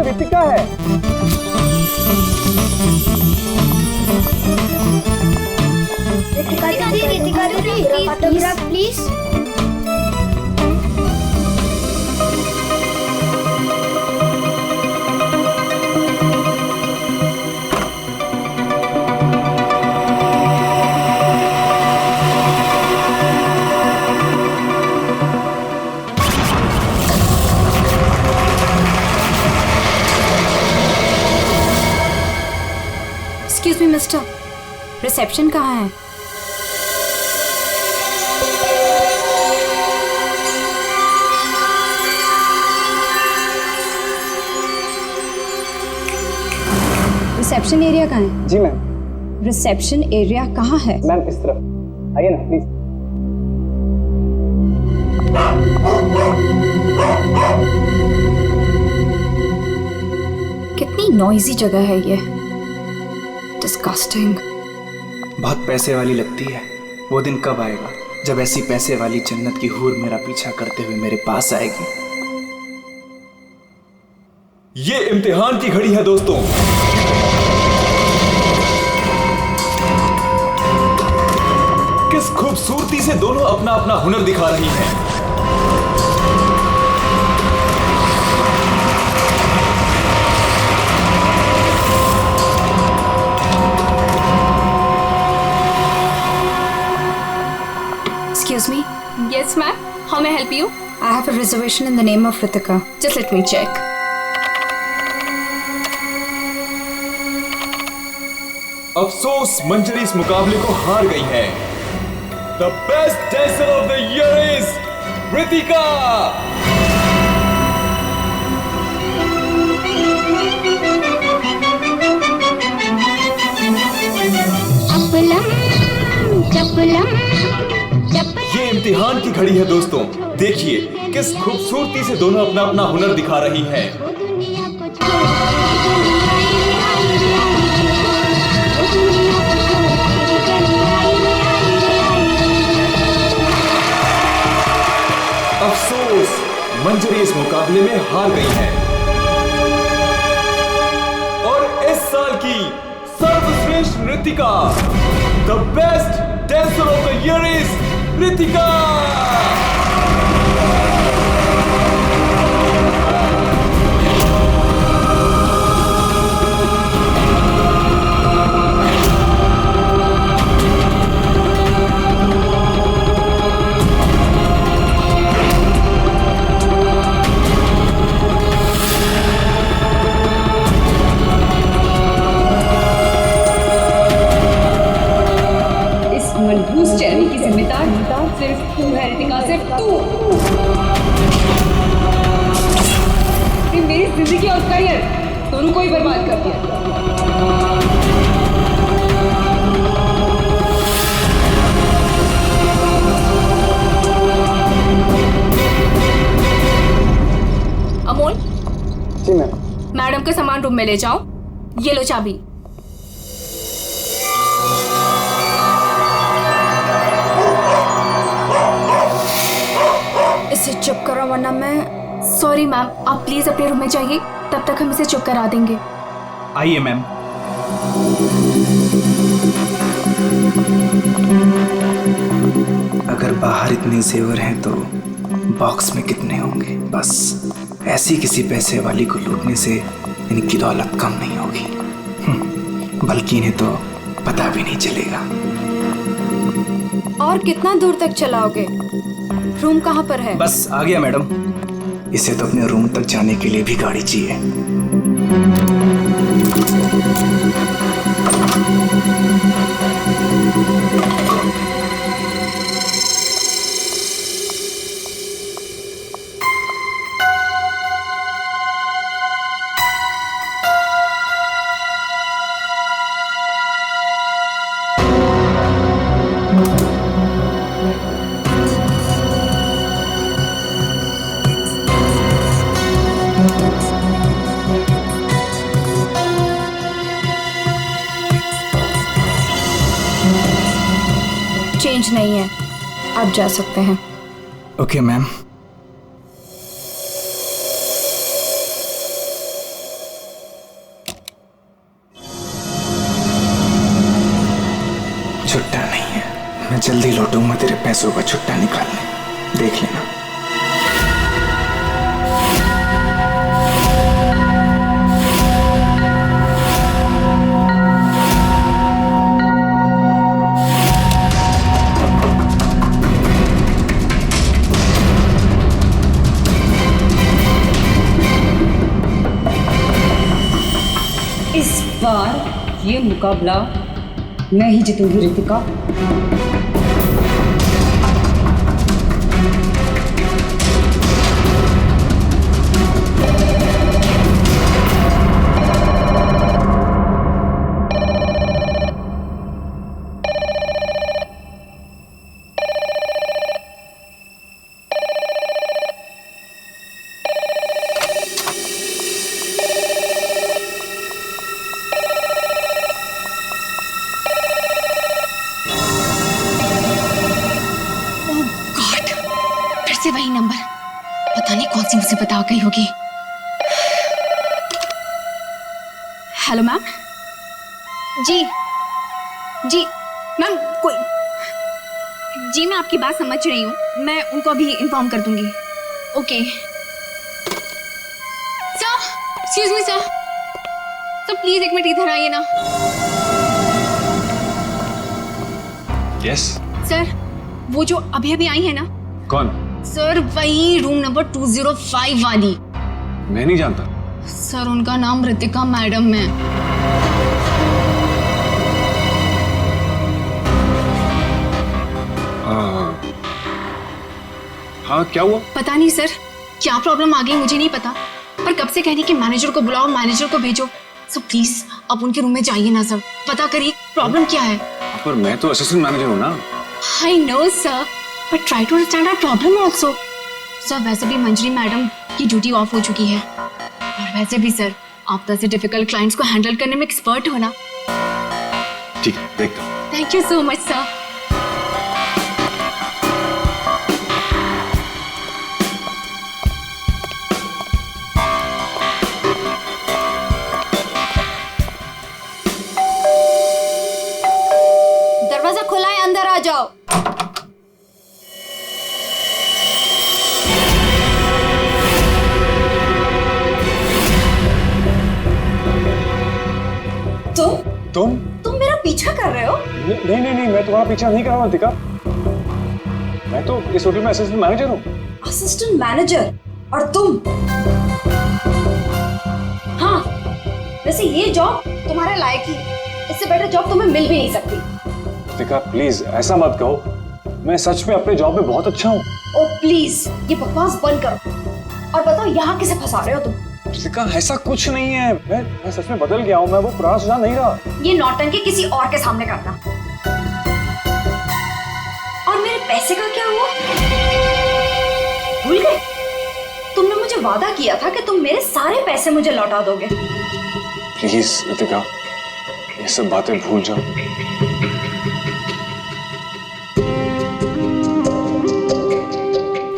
में रितिका है। रितिका दीदी, autograph please. Excuse me mister, reception कहाँ है? रिसेप्शन एरिया कहाँ है? जी मैम। रिसेप्शन एरिया कहाँ है? मैम इस तरफ आइए ना प्लीज। कितनी नॉइजी जगह है ये, डिस्गस्टिंग। बहुत पैसे वाली लगती है। वो दिन कब आएगा जब ऐसी पैसे वाली जन्नत की हूर मेरा पीछा करते हुए मेरे पास आएगी। ये इम्तिहान की घड़ी है दोस्तों। किस खूबसूरती से दोनों अपना अपना हुनर दिखा रही हैं। Excuse me, Yes, ma'am. How may I help you? I have a reservation in the name of Ritika. Just let me check. अफसोस मंजरी इस मुकाबले को हार गई है। The best dancer of the year is Ritika. ये इम्तिहान की घड़ी है दोस्तों। देखिए किस खूबसूरती से दोनों अपना अपना हुनर दिखा रही हैं। अफसोस मंजरी इस मुकाबले में हार गई है और इस साल की सर्वश्रेष्ठ नृत्यिका the best dancer of the year is Ritika. मनहूस चेहरे की जिम्मेदार सिर्फ तू है रितिका, सिर्फ तू। मेरी जिंदगी और करियर दोनों को ही बर्बाद कर दिया। अमोल, जी मैम। मैडम का सामान रूम में ले जाओ। ये लो चाबी। इसे चुप करो वरना मैं। सॉरी मैम, आप प्लीज अपने रूम में जाइए, तब तक हम इसे चुप करा देंगे। आइए मैम। अगर बाहर इतने जेवर हैं तो बॉक्स में कितने होंगे। बस ऐसी किसी पैसे वाली को लूटने से इनकी दौलत कम नहीं होगी, बल्कि इन्हें तो पता भी नहीं चलेगा। और कितना दूर तक चलाओगे? रूम कहाँ पर है? बस आ गया मैडम। इसे तो अपने रूम तक जाने के लिए भी गाड़ी चाहिए। चेंज नहीं है, आप जा सकते हैं। Okay ma'am. छुट्टा नहीं है। मैं जल्दी लौटूंगा तेरे पैसों का छुट्टा निकालने, देख लेना। इस बार ये मुकाबला मैं ही जीतूंगी रितिका। से वही नंबर, पता नहीं कौन सी मुसीबत आ गई होगी। Hello ma'am. जी जी मैम, कोई जी, मैं आपकी बात समझ रही हूँ, मैं उनको अभी इन्फॉर्म कर दूंगी। Okay sir, excuse me sir, sir please एक मिनट इधर आइए ना। यस सर, वो जो अभी अभी आई है ना। कौन? सर वही रूम नंबर 205 वाली। मैं नहीं जानता सर, उनका नाम रितिका मैडम है। हाँ, क्या हुआ? पता नहीं सर, क्या प्रॉब्लम आ गई मुझे नहीं पता, पर कब से कहने कि मैनेजर को बुलाओ, मैनेजर को भेजो। सर प्लीज आप उनके रूम में जाइए ना सर, पता करिए प्रॉब्लम क्या है। पर मैं तो असिस्टेंट मैनेजर हूँ ना। I know sir, but try to understand our problem also. Sir वैसे भी मंजरी मैडम की ड्यूटी ऑफ हो चुकी है, और वैसे भी सर आप तो ऐसे डिफिकल्ट क्लाइंट्स को हैंडल करने में एक्सपर्ट हो ना। ठीक है, देखता हूँ। Thank you so much sir. दरवाजा खुला है, अंदर आ जाओ। तुम मेरा पीछा कर रहे हो? नहीं नहीं नहीं, मैं तुम्हारा पीछा नहीं कर रहा हूँ रितिका। मैं तो इस होटल में असिस्टेंट मैनेजर हूँ। Assistant manager? और तुम? हाँ, वैसे ये जॉब तुम्हारे लायक ही, इससे बेटर जॉब तुम्हें मिल भी नहीं सकती। रितिका प्लीज ऐसा मत कहो, मैं सच में अपने जॉब में बहुत अच्छा हूँ। ओ प्लीज ये बकवास बंद करो और बताओ यहाँ किसे फंसा रहे हो तुम? रितिका ऐसा कुछ नहीं है, मैं सच में बदल गया हूँ, मैं वो पुराना सुझाव नहीं रहा। ये नौटंकी किसी और के सामने करना। और मेरे पैसे का क्या हुआ? भूल गए? तुमने मुझे वादा किया था कि तुम मेरे सारे पैसे मुझे लौटा दोगे। प्लीज रितिका ये सब बातें भूल जाओ।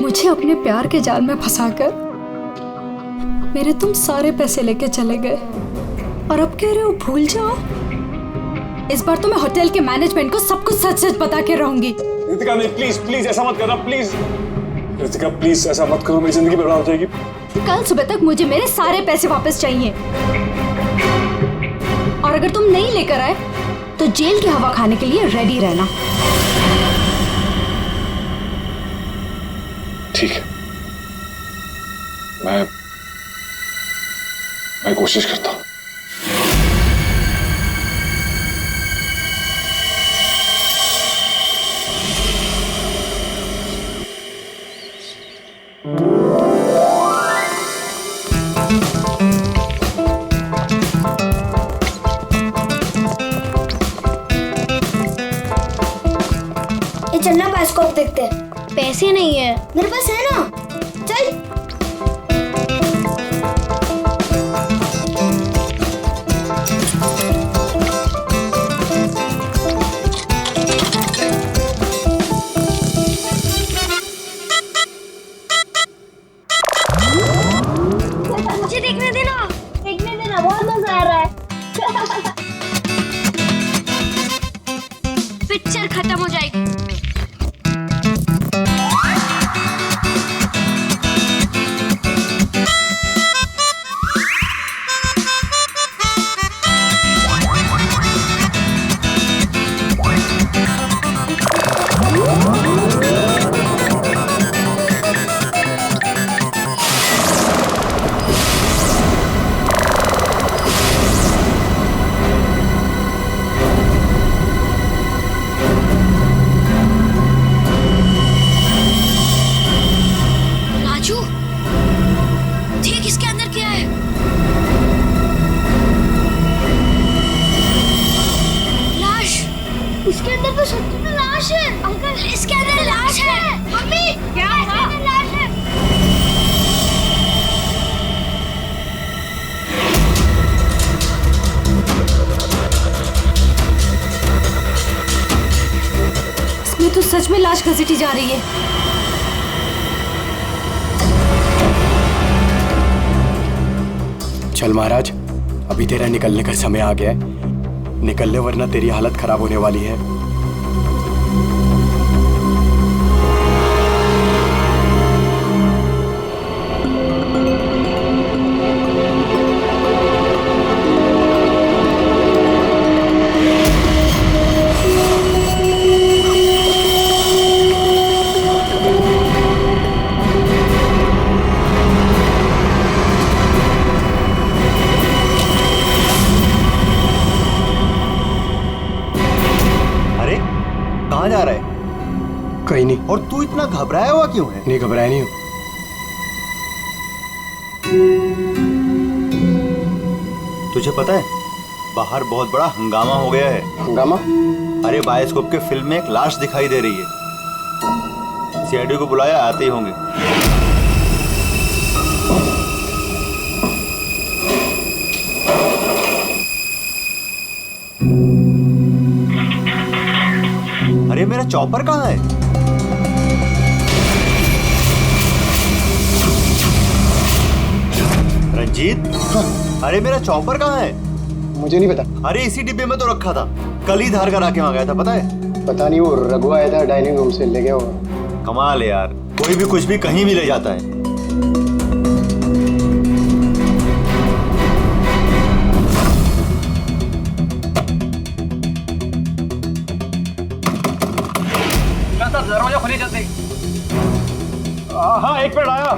मुझे अपने प्यार के जाल में फंसाकर मेरे तुम सारे पैसे लेके चले गए, और अब कह रहे हो भूल जाओ। इस बार तो मैं होटल के मैनेजमेंट को सब कुछ सच सच बता के रहूंगी। रितिका नहीं, प्लीज प्लीज ऐसा मत करना, प्लीज रितिका प्लीज ऐसा मत करो, मेरी जिंदगी बर्बाद हो जाएगी। कल सुबह तक मुझे मेरे सारे पैसे वापस चाहिए, और अगर तुम नहीं लेकर आए तो जेल की हवा खाने के लिए रेडी रहना। ठीक है, मैं कोशिश करता हूँ। ये चलना बायोस्कोप देखते हैं। पैसे नहीं है मेरे पास, है ना? चल। मुझे देखने देना, बहुत मजा आ रहा है। फिर पिक्चर खत्म हो जाएगी। राजू, देख इसके अंदर क्या है। लाश। इसके अंदर तो सच्ची में लाश है। अंकल, इसके अंदर लाश है। मम्मी, क्या है? इसके अंदर लाश है। इसमें तो सच में लाश घसीटी जा रही है। चल महाराज, अभी तेरा निकलने का समय आ गया है। निकल ले वरना तेरी हालत खराब होने वाली है। अरे कहाँ जा रहा है? कहीं नहीं। और तू इतना घबराया हुआ क्यों है? नहीं, घबराया नहीं हूँ। तुझे पता है बाहर बहुत बड़ा हंगामा हो गया है। हंगामा? अरे बायोस्कोप के फिल्म में एक लाश दिखाई दे रही है। सीआईडी को बुलाया, आते ही होंगे। अरे मेरा चॉपर कहाँ है? रंजीत, अरे मेरा चॉपर कहाँ है? मुझे नहीं पता। अरे इसी डिब्बे में तो रखा था, कल ही धार करा के वहां गया था, पता है? पता नहीं, वो रघु आया था डाइनिंग रूम से, ले गया होगा। कमाल है यार, कोई भी कुछ भी कहीं भी ले जाता है। दरवाजा खोलिए जल्दी। हाँ, एक मिनट आया।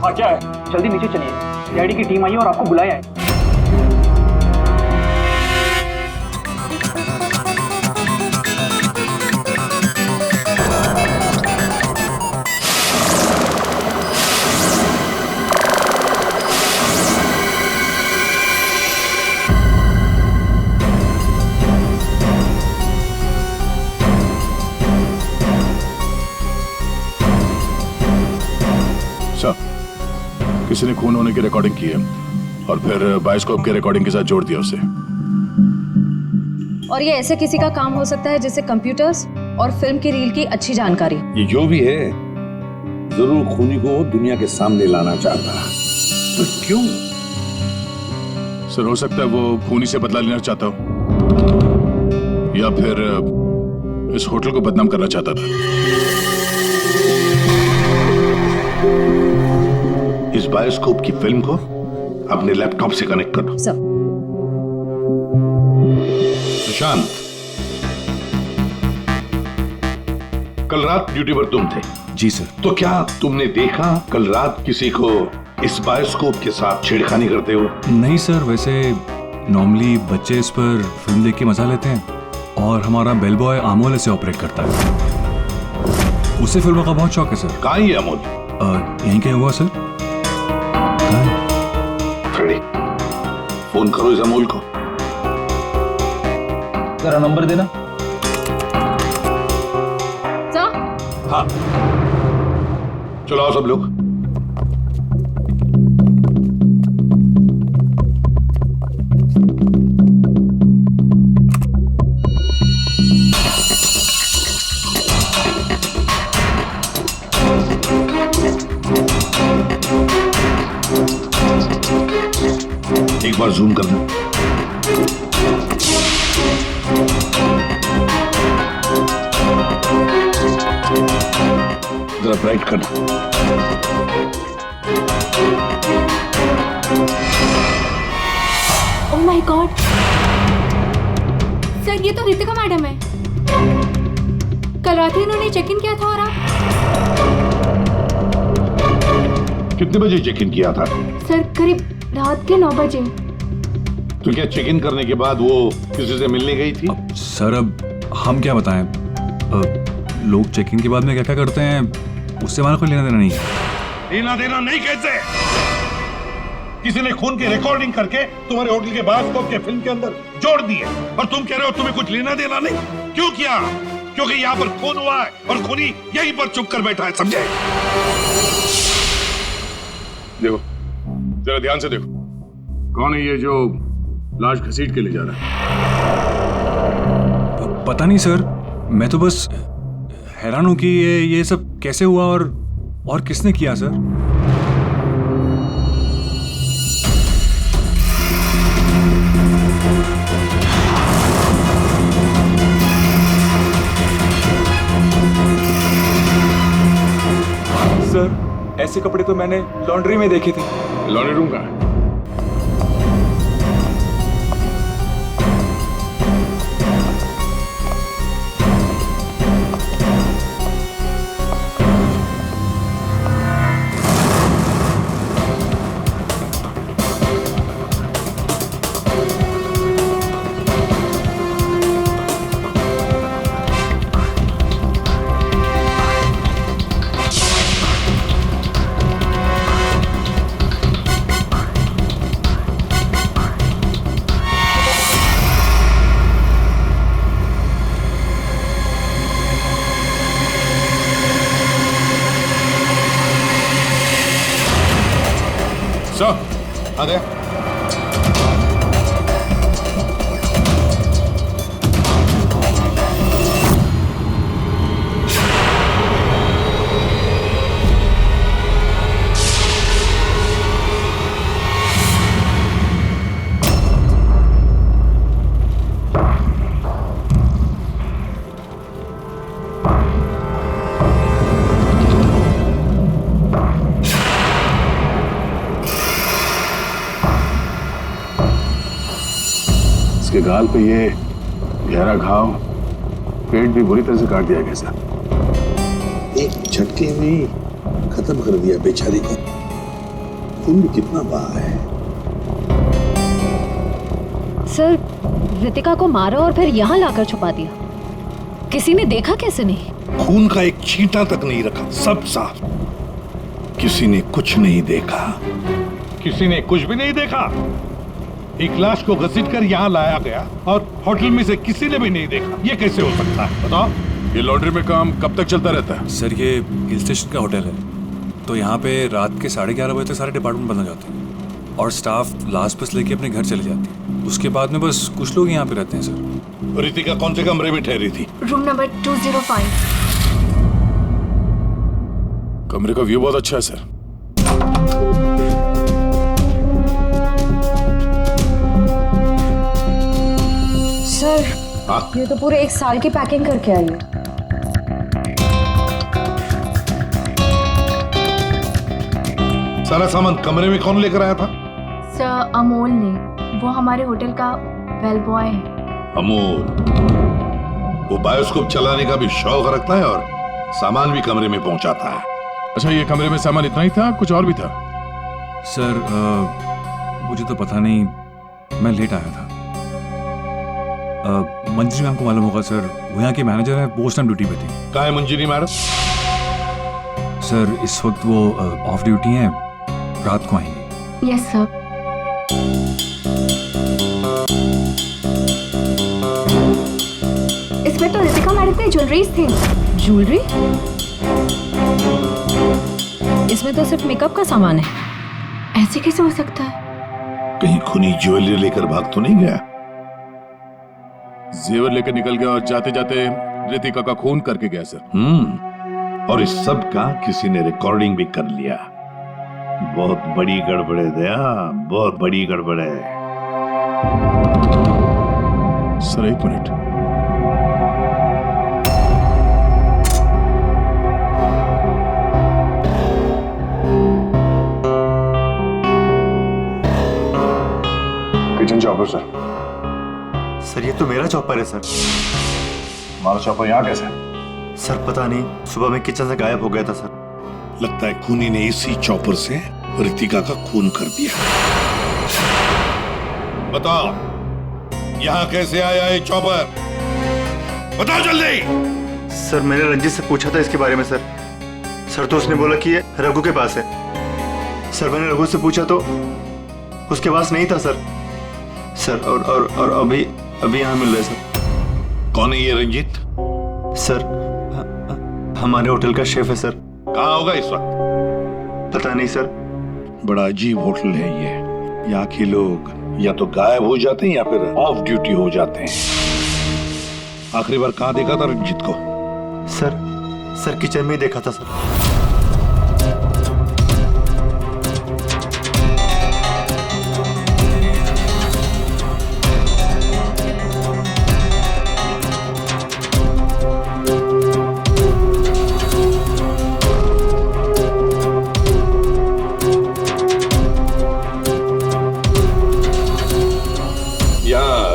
हाँ, क्या है? जल्दी नीचे चलिए, सीआईडी की टीम आई है और आपको बुलाया है। किसी ने खून होने की रिकॉर्डिंग की है और फिर बायोस्कोप के रिकॉर्डिंग के साथ जोड़ दिया उसे। और ये ऐसे किसी का काम हो सकता है जिसे कंप्यूटर्स और फिल्म की रील की अच्छी जानकारी। ये जो भी है जरूर खूनी को दुनिया के सामने लाना चाहता है। तो क्यों? सर, हो सकता है वो खूनी से बदला लेना चाहता हो या फिर इस होटल को बदनाम करना चाहता था। इस बायोस्कोप की फिल्म को अपने लैपटॉप से कनेक्ट करो। सर। सुशांत, कल रात ड्यूटी पर तुम थे? जी सर। तो क्या तुमने देखा कल रात किसी को इस बायोस्कोप के साथ छेड़खानी करते हो? नहीं सर, वैसे नॉर्मली बच्चे इस पर फिल्म देख के मजा लेते हैं और हमारा बेल बॉय अमोल इसे ऑपरेट करता है। उसे फिल्मों का बहुत शौक है सर। कहाँ है अमोल? यहीं कहीं हुआ सर। फ्रेडी, फोन करो इस अमोल को। जरा नंबर देना। सर? हाँ, चलो आओ सब लोग। एक बार जूम करना। जरा ब्राइट करना। ओह माय गॉड सर, ये तो रितिका मैडम है। कल रात ही इन्होंने चेक इन किया था। और आप? कितने बजे चेक इन किया था? सर करीब रात के 9 बजे। तो क्या चेक इन करने के बाद वो किसी से मिलने गई थी? सर अब हम क्या बताएं, लोग चेक इन के बाद में क्या क्या करते हैं उससे हमारा कोई लेना देना नहीं है। लेना देना नहीं कैसे? किसी ने खून की रिकॉर्डिंग करके तुम्हारे होटल के बायोस्कोप के फिल्म के अंदर जोड़ दिए और तुम कह रहे हो तुम्हें कुछ लेना देना नहीं? क्यों किया? क्योंकि यहाँ पर खून हुआ है और खूनी यहीं पर चुप कर बैठा है, समझे? देखो, जरा ध्यान से देखो, कौन है ये जो लाश घसीट के ले जा रहा है? पता नहीं सर, मैं तो बस हैरान हूं कि ये सब कैसे हुआ और किसने किया सर। सर ऐसे कपड़े तो मैंने लॉन्ड्री में देखे थे। लॉन्ड्री रूम कहाँ है? आ गया। इसके गाल पे ये गहरा घाव, पेट भी बुरी तरह से काट दिया गया सर। एक झटके में खत्म कर दिया बेचारी को। खून भी कितना बहा है। सर, रितिका को मारा और फिर यहाँ लाकर छुपा दिया। किसी ने देखा कैसे नहीं? खून का एक छींटा तक नहीं रखा, सब साफ। किसी ने कुछ नहीं देखा। किसी ने कुछ भी नहीं देखा। एक लाश को घसीटकर यहाँ लाया गया और होटल में से किसी ने भी नहीं देखा। ये कैसे हो सकता है बताओ? ये लॉन्ड्री में काम कब तक चलता रहता है? सर ये हिल स्टेशन का होटल है, तो यहाँ पे रात के 11:30 बजे तक सारे डिपार्टमेंट बंद हो जाते हैं और स्टाफ लास्ट बस लेके अपने घर चले जाती है। उसके बाद में बस कुछ लोग यहाँ पे रहते हैं सर। रितिका कौन से कमरे में ठहरी थी? Room number 205। कमरे का व्यू बहुत अच्छा है सर। सर, ये तो पूरे 1 साल की पैकिंग करके आई है। सारा सामान कमरे में कौन लेकर आया था? सर अमोल ने, वो हमारे होटल का बेल बॉय है। अमोल, वो बायोस्कोप चलाने का भी शौक रखता है और सामान भी कमरे में पहुंचाता है। अच्छा, ये कमरे में सामान इतना ही था, कुछ और भी था? सर मुझे तो पता नहीं, मैं लेट आया था। मंजरी मैम को मालूम होगा सर, वो यहाँ की मैनेजर है, पोस्ट टाइम ड्यूटी पे थी। कहाँ है मंजरी मैडम? सर इस वक्त वो ऑफ ड्यूटी हैं, रात को आएंगे। Yes sir. इसमें तो रितिका मैडम के ज्वेलरीज थे। ज्वेलरी? इसमें तो सिर्फ मेकअप का सामान है। ऐसे कैसे हो सकता है? कहीं खूनी ज्वेलरी लेकर भाग तो नहीं गया? जेवर लेकर निकल गया और जाते जाते रितिका का खून करके गया सर। और इस सब का किसी ने रिकॉर्डिंग भी कर लिया। बहुत बड़ी गड़बड़ है दया, बहुत बड़ी गड़बड़ है। सर एक minute. Kitchen chopper sir. Sir ये तो मेरा चॉपर है सर। हमारा चॉपर यहाँ कैसे है? सर पता नहीं, सुबह में किचन से गायब हो गया था सर। लगता है खूनी ने इसी चॉपर से रितिका का खून कर दिया। बताओ यहाँ कैसे आया ये चॉपर? बताओ जल्दी। सर मैंने रंजीत से पूछा था इसके बारे में सर। सर तो उसने बोला कि ये रघु के पास है। सर मैंने रघु से पूछा तो उसके पास नहीं था सर। सर और अभी यहाँ मिल रहा है सर। कौन है ये रंजीत? सर हमारे होटल का शेफ है सर। कहाँ होगा इस वक्त? पता नहीं सर। बड़ा अजीब होटल है ये। यहाँ के लोग या तो गायब हो जाते हैं या फिर ऑफ ड्यूटी हो जाते हैं। आखिरी बार कहाँ देखा था रंजीत को? सर किचन में ही देखा था सर।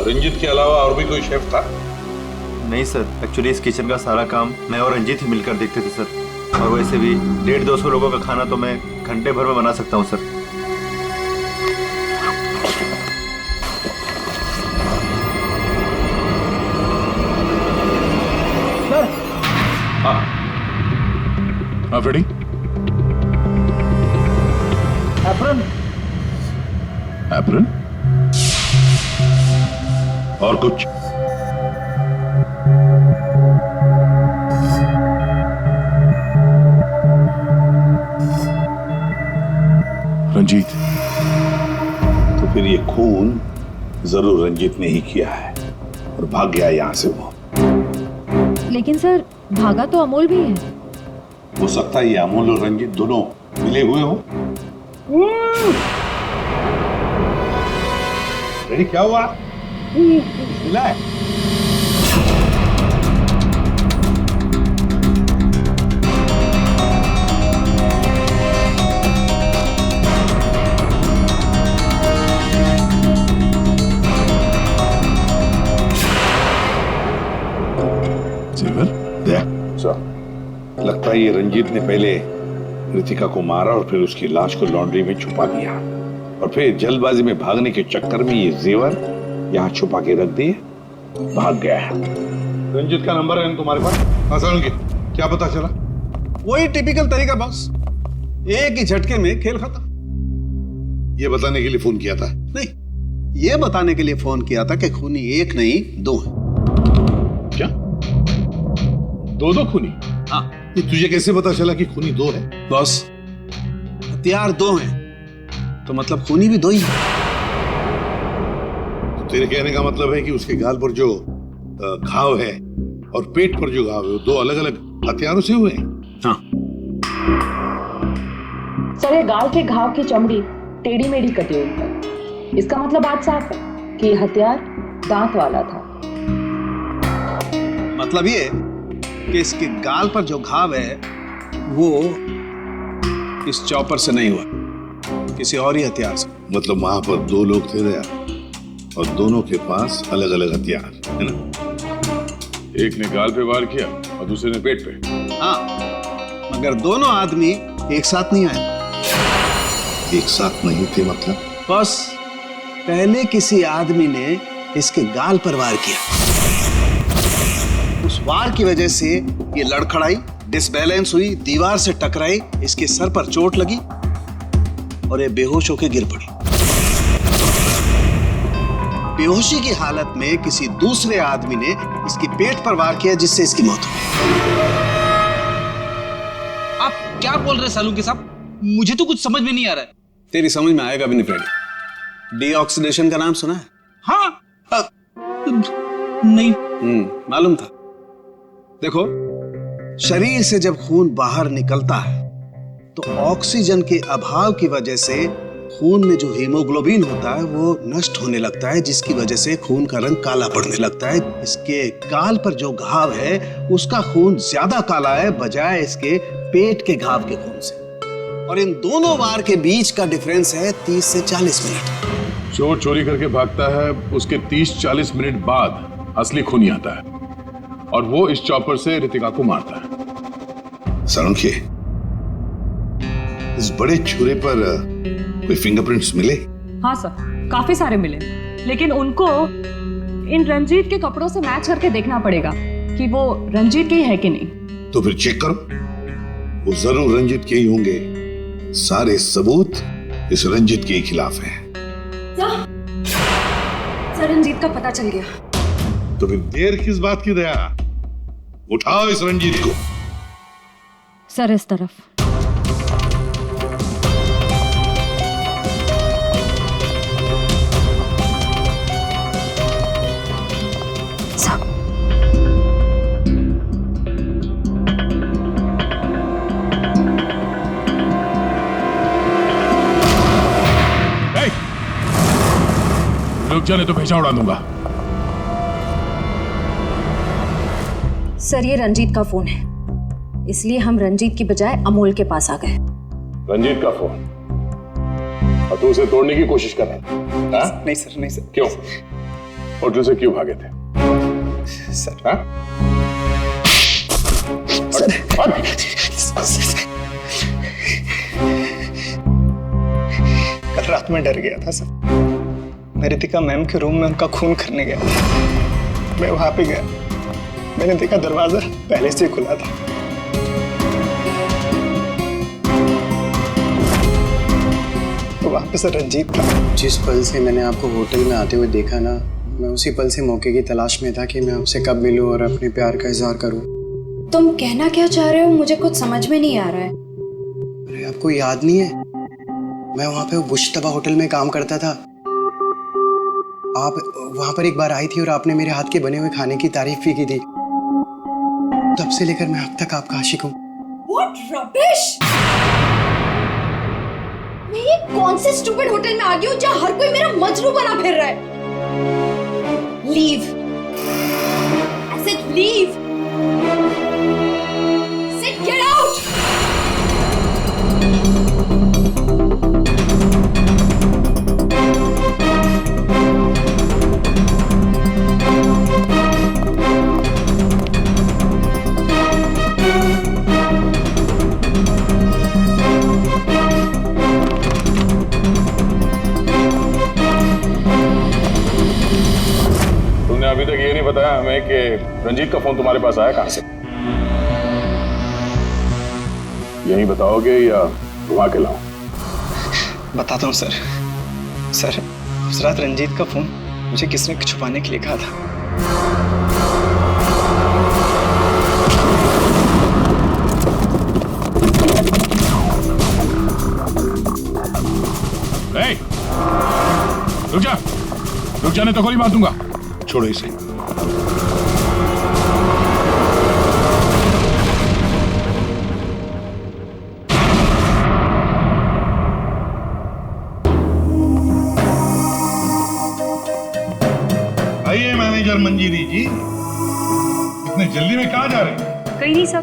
रंजीत के अलावा और भी कोई शेफ था? नहीं सर, एक्चुअली इस किचन का सारा काम मैं और रंजीत ही मिलकर देखते थे सर। और वैसे भी 150-200 लोगों का खाना तो मैं घंटे भर में बना सकता हूँ सर। हाँ फ्रेडी। एप्रन। एप्रन? और कुछ? रंजीत। तो फिर ये खून जरूर रंजीत ने ही किया है और भाग गया यहां से वो। लेकिन सर भागा तो अमोल भी है। हो सकता है ये अमोल और रंजीत दोनों मिले हुए हो। रेडी क्या हुआ? मिला है? लगता है ये रंजीत ने पहले रितिका को मारा और फिर उसकी लाश को लॉन्ड्री में छुपा दिया और फिर जल्दबाजी में भागने के चक्कर में ये जेवर यहाँ छुपा के रख दिए, भाग गया है। रंजीत का नंबर है तुम्हारे पास? क्या पता चला? वही टिपिकल तरीका बॉस, एक ही झटके में खेल खत्म। ये बताने के लिए फोन किया था? नहीं, ये बताने के लिए फोन किया था कि खूनी एक नहीं दो है। क्या? दो खूनी? हाँ। ये तुझे कैसे पता चला कि खूनी दो है? बॉस हथियार दो हैं तो मतलब खूनी भी दो ही है। तो तेरे कहने का मतलब है कि उसके गाल पर जो घाव है और पेट पर जो घाव है वो दो अलग अलग हथियारों से हुए हैं? हाँ। सर ये गाल के घाव की चमड़ी टेढ़ी मेढ़ी कटी हुई है। इसका मतलब बात साफ है कि हथियार दांत वाला था। मतलब ये कि इसके गाल पर जो घाव है वो इस चॉपर से नहीं हुआ, किसी और ही हथियार से। मतलब वहां पर दो लोग थे दया और दोनों के पास अलग अलग हथियार है ना? एक ने गाल पे वार किया और दूसरे ने पेट पे। हाँ, मगर दोनों आदमी एक साथ नहीं आए। एक साथ नहीं थे मतलब? बस पहले किसी आदमी ने इसके गाल पर वार किया, उस वार की वजह से ये लड़खड़ाई, डिसबैलेंस हुई, दीवार से टकराई, इसके सर पर चोट लगी और ये बेहोश होकर गिर पड़ी। बेहोशी की हालत में किसी दूसरे आदमी ने इसके पेट पर वार किया जिससे इसकी मौत हो गई। आप क्या बोल रहे सालू के साहब? मुझे तो कुछ समझ में नहीं आ रहा है। तेरी समझ में आएगा भी नहीं फ्रेडी। डीऑक्सीडेशन का नाम सुना है? हाँ। नहीं। मालूम था। देखो, शरीर से जब खून बाहर निकलता है तो ऑक्सीजन के अभाव की वजह से खून में जो हीमोग्लोबिन होता है वो नष्ट होने लगता है, जिसकी वजह से खून का रंग काला पड़ने लगता है। इसके गाल पर जो घाव है उसका खून ज्यादा काला है बजाय इसके पेट के घाव के खून से। और इन दोनों वार के बीच का डिफरेंस है 30 से 40 मिनट। चोर चोरी करके भागता है, उसके 30-40 मिनट बाद असली खूनी आता है और वो इस चॉपर से रितिका को मारता है। सालुंखे, इस बड़े छुरे पर कोई फिंगरप्रिंट्स मिले? हाँ सर, काफी सारे मिले, लेकिन उनको इन रंजीत के कपड़ों से मैच करके देखना पड़ेगा कि वो रंजीत के ही है कि नहीं। तो फिर चेक करो, वो जरूर रंजीत के ही होंगे। सारे सबूत इस रंजीत के खिलाफ हैं। सर रंजीत का पता चल गया। तो फिर देर किस बात की दया, उठाओ इस रंजीत को। सर इस तरफ। रुक जाने तो भेजा उड़ा दूंगा। सर ये रंजीत का फोन है, इसलिए हम रंजीत की बजाय अमोल के पास आ गए। रंजीत का फोन? और तू उसे तोड़ने की कोशिश कर रहा था? नहीं सर, नहीं सर। क्यों? होटल से क्यों भागे थे? सर हाँ? कल रात में डर गया था सर। मैं रितिका मैम के रूम में उनका खून करने गया था। मैं वहां पे गया, मैंने देखा दरवाजा पहले से खुला था। तो वहां पे सर रंजीत था। जिस पल से मैंने आपको होटल में आते हुए देखा ना, मैं उसी पल से मौके की तलाश में था कि मैं आपसे कब मिलूं और अपने प्यार का इजहार करूं। तुम कहना क्या चाह रहे हो, मुझे कुछ समझ में नहीं आ रहा है। अरे आपको याद नहीं है, मैं वहां पे बुश्तबा होटल में काम करता था। आप वहां पर एक बार आई थी और आपने मेरे हाथ के बने हुए खाने की तारीफ भी की थी। तब से लेकर मैं अब तक आपका आशिक हूँ। What rubbish! मैं ये कौन से स्टूपिड होटल में आ गई हूँ जहाँ हर कोई मेरा मजनू बना फिर रहा है? Leave. I said leave. Said get out. अभी तक ये नहीं बताया हमें कि रंजीत का फोन तुम्हारे पास आया कहां से? यही बताओगे या घुमा के लाऊं? बताता हूँ सर। सर उस रात रंजीत का फोन मुझे किसने छुपाने के लिए कहा था। रुक जा, रुक जाने तो गोली मार दूंगा। छोड़ो इसे। आइए मैनेजर मंजीरी जी, इतने जल्दी में कहाँ जा रहे हैं? कहीं नहीं सर।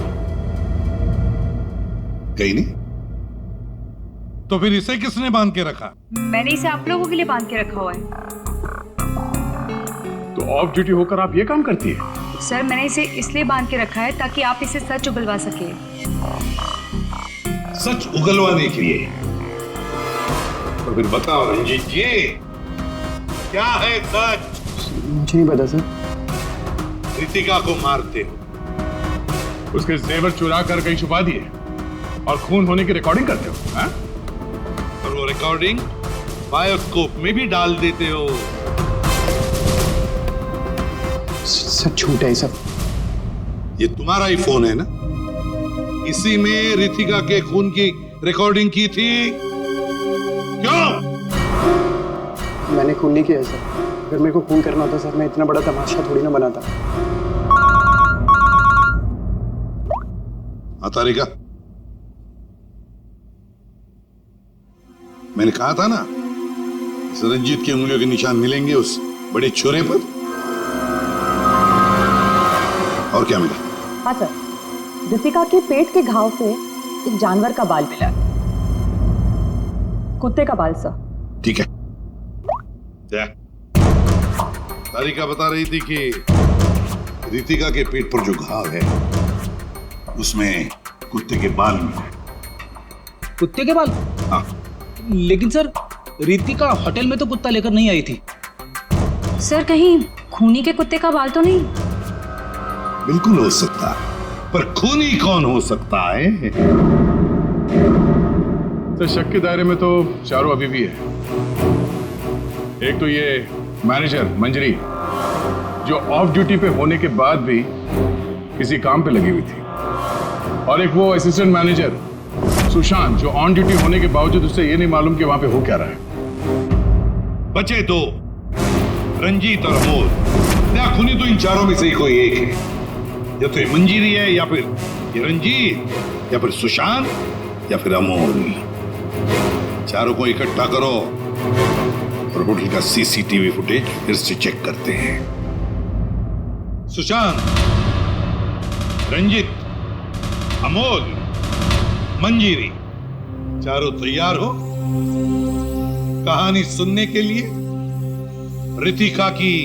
कहीं नहीं? तो फिर इसे किसने बांध के रखा? मैंने इसे आप लोगों के लिए बांध के रखा हुआ है। तो ऑफ ड्यूटी होकर आप ये काम करती है? सर मैंने इसे इसलिए बांध के रखा है ताकि आप इसे सच उगलवा सके। सच उगलवाने के लिए? तो फिर बताओ रंजीत जी, क्या है सच? मुझे नहीं पता सर। रितिका को मारते हो, उसके जेवर चुरा कर कहीं छुपा दिए और खून होने की रिकॉर्डिंग करते हो, हाँ? और वो रिकॉर्डिंग बायोस्कोप में भी डाल देते हो। सब झूठ है सब। ये तुम्हारा ही फोन है ना? इसी में रितिका के खून की रिकॉर्डिंग की थी। क्यों? मैंने खून नहीं किया सर। अगर मेरे को खून करना होता सर, मैं इतना बड़ा तमाशा थोड़ी ना बनाता। हाँ तारिका, मैंने कहा था ना, इस रंजीत की उंगलियों के निशान मिलेंगे उस बड़े छोरे पर। और क्या मिला? हाँ सर, रितिका के पेट के घाव से एक जानवर का बाल मिला, कुत्ते का बाल सर। ठीक है। क्या तारिका बता रही थी कि रितिका के पेट पर जो घाव है उसमें कुत्ते के बाल मिले। कुत्ते के बाल? हाँ। लेकिन सर, रितिका होटल में तो कुत्ता लेकर नहीं आई थी। सर कहीं खूनी के कुत्ते का बाल तो नहीं? बिल्कुल हो सकता है, पर खूनी कौन हो सकता है? तो शक के दायरे में तो चारों अभी भी है। एक तो ये मैनेजर मंजरी, जो ऑफ ड्यूटी पे होने के बाद भी किसी काम पे लगी हुई थी, और एक वो असिस्टेंट मैनेजर सुशांत, जो ऑन ड्यूटी होने के बावजूद उसे ये नहीं मालूम कि वहां पे हो क्या रहा है। बचे दो, रंजीत और अमोल। या खूनी तो इन चारों में से ही कोई एक है। या तो ये मंजीरी है, या फिर ये रंजीत, या फिर सुशांत, या फिर अमोल। चारों को इकट्ठा करो और होटल का सीसीटीवी फुटेज फिर से चेक करते हैं। सुशांत, रंजीत, अमोल, मंजीरी, चारों तैयार हो कहानी सुनने के लिए? रितिका की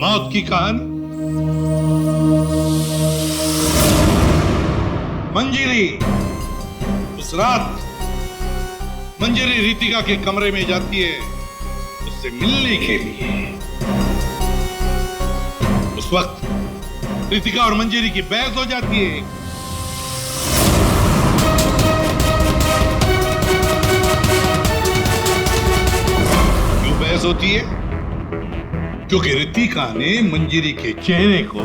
मौत की कहानी। मंजीरी, उस रात मंजीरी रितिका के कमरे में जाती है उससे मिलने के लिए। उस वक्त रितिका और मंजीरी की बहस हो जाती है। क्यों बहस होती है? क्योंकि रितिका ने मंजीरी के चेहरे को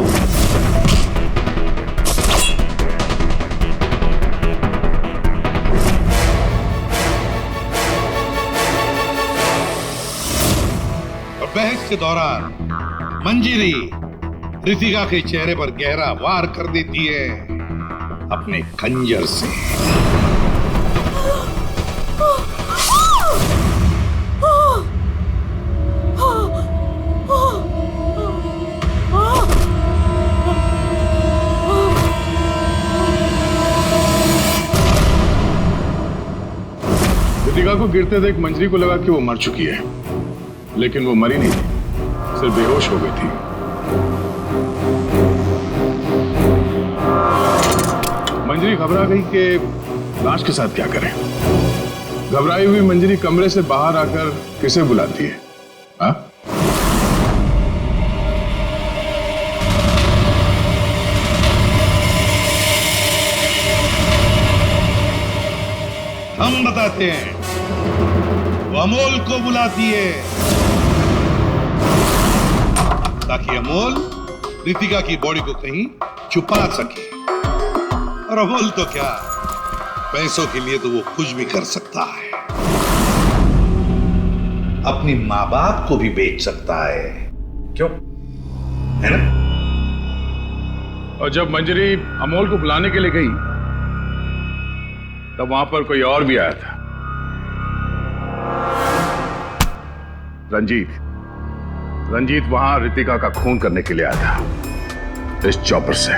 बहस के दौरान मंजीरी रितिका के चेहरे पर गहरा वार कर देती है अपने खंजर से। रितिका को गिरते देख मंजरी को लगा कि वो मर चुकी है, लेकिन वो मरी नहीं थी, सिर्फ बेहोश हो गई थी। मंजरी घबरा गई कि लाश के साथ क्या करें। घबराई हुई मंजरी कमरे से बाहर आकर किसे बुलाती है? हाँ? हम बताते हैं। वो अमोल को बुलाती है ताकि अमोल रितिका की बॉडी को कहीं छुपा सके। और अमोल तो क्या, पैसों के लिए तो वो कुछ भी कर सकता है। अपनी माँ बाप को भी बेच सकता है, क्यों? है ना? और जब मंजरी अमोल को बुलाने के लिए गई तब वहां पर कोई और भी आया था। रंजीत वहां रितिका का खून करने के लिए आया था इस चॉपर से।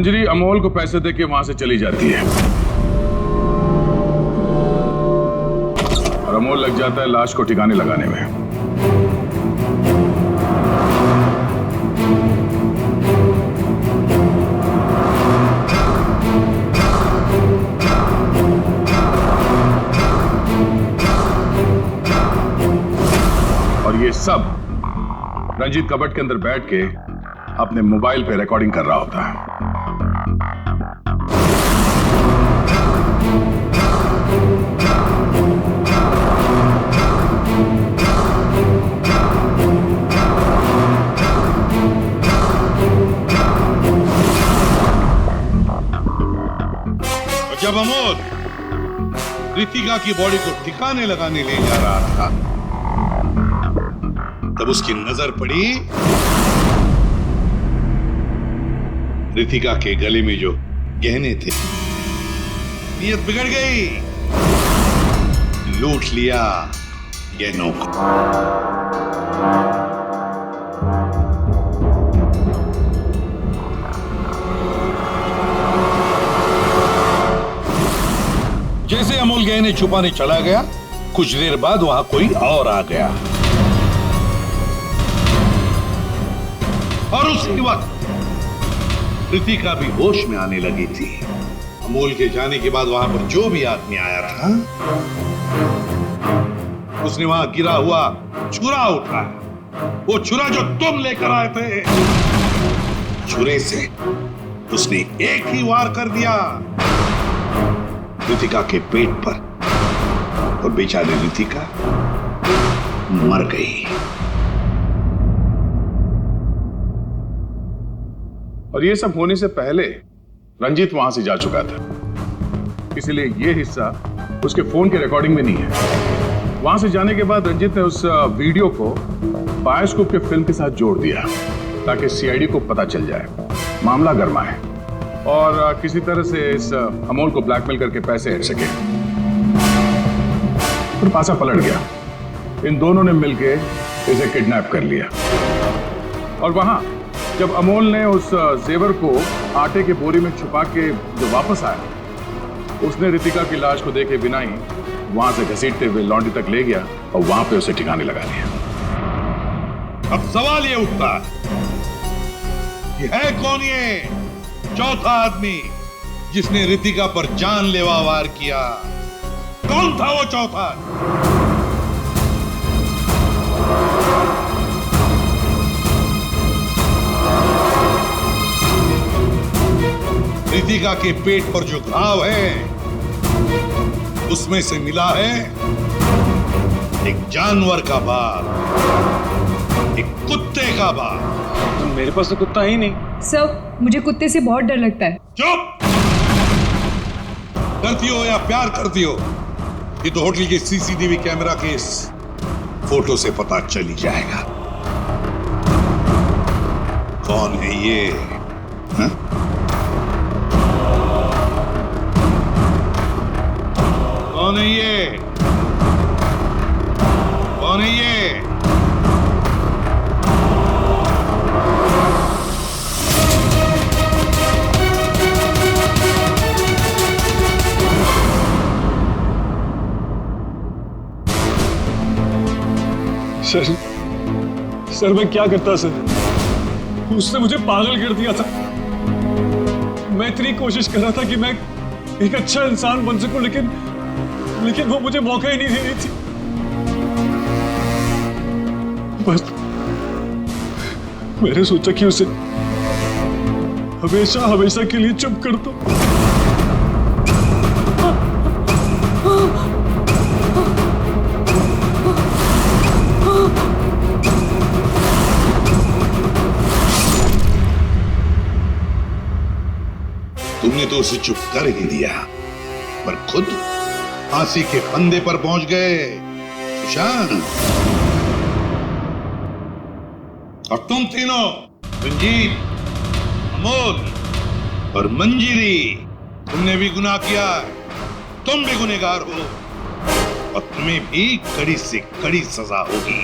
मंजरी अमोल को पैसे देके वहां से चली जाती है और अमोल लग जाता है लाश को ठिकाने लगाने में। और ये सब रंजीत कबट के अंदर बैठ के अपने मोबाइल पे रिकॉर्डिंग कर रहा होता है। जब अमोल रितिका की बॉडी को ठिकाने लगाने ले जा रहा था, तब उसकी नजर पड़ी रितिका के गले में जो गहने थे। नीयत बिगड़ गई, लूट लिया गहनों को। जैसे अमोल गहने छुपाने चला गया, कुछ देर बाद वहां कोई और आ गया और उसी वक्त रितिका भी होश में आने लगी थी। अमोल के जाने के बाद वहां पर जो भी आदमी आया था, उसने वहां गिरा हुआ छुरा उठाया। वो छुरा जो तुम लेकर आए थे, छुरे से उसने एक ही वार कर दिया रितिका के पेट पर और बेचारी रितिका मर गई। और ये सब होने से पहले रंजीत वहां से जा चुका था, इसलिए ये हिस्सा उसके फोन के रिकॉर्डिंग में नहीं है। वहां से जाने के बाद रंजीत ने उस वीडियो को बायोस्कोप के फिल्म के साथ जोड़ दिया ताकि सीआईडी को पता चल जाए, मामला गर्माए और किसी तरह से इस अमोल को ब्लैकमेल करके पैसे हट सके। फिर पासा पलट गया, इन दोनों ने मिलके इसे किडनैप कर लिया। और वहां जब अमोल ने उस जेवर को आटे के बोरी में छुपा के जो वापस आया, उसने रितिका की लाश को देखे बिना ही वहां से घसीटते हुए लॉन्ड्री तक ले गया और वहां पे उसे ठिकाने लगा दिया। अब सवाल ये उठता कि है कौन ये चौथा आदमी जिसने रितिका पर जानलेवा वार किया? कौन था वो चौथा? रितिका के पेट पर जो घाव है, उसमें से मिला है एक जानवर का बाल, एक कुत्ते का बाल। तो मेरे पास तो कुत्ता ही नहीं। सर, मुझे कुत्ते से बहुत डर लगता है। चुप! डरती हो या प्यार करती हो, ये तो होटल के सीसीटीवी कैमरा के इस फोटो से पता चल ही जाएगा कौन है ये। हा? कौन है ये? कौन है ये? सर मैं क्या करता सर? उसने मुझे पागल कर दिया था। मैं इतनी कोशिश कर रहा था कि मैं एक अच्छा इंसान बन सकूं, लेकिन वो मुझे मौका ही नहीं दे रही थी। बस मैंने सोचा कि उसे हमेशा हमेशा के लिए चुप कर दो। तुमने तो उसे चुप कर ही दिया, पर खुद फांसी के फंदे पर पहुंच गए सुशांत। और तुम तीनों, रंजीत, अमोल और मंजीरी, तुमने भी गुनाह किया है। तुम भी गुनहगार हो और तुम्हें भी कड़ी से कड़ी सजा होगी।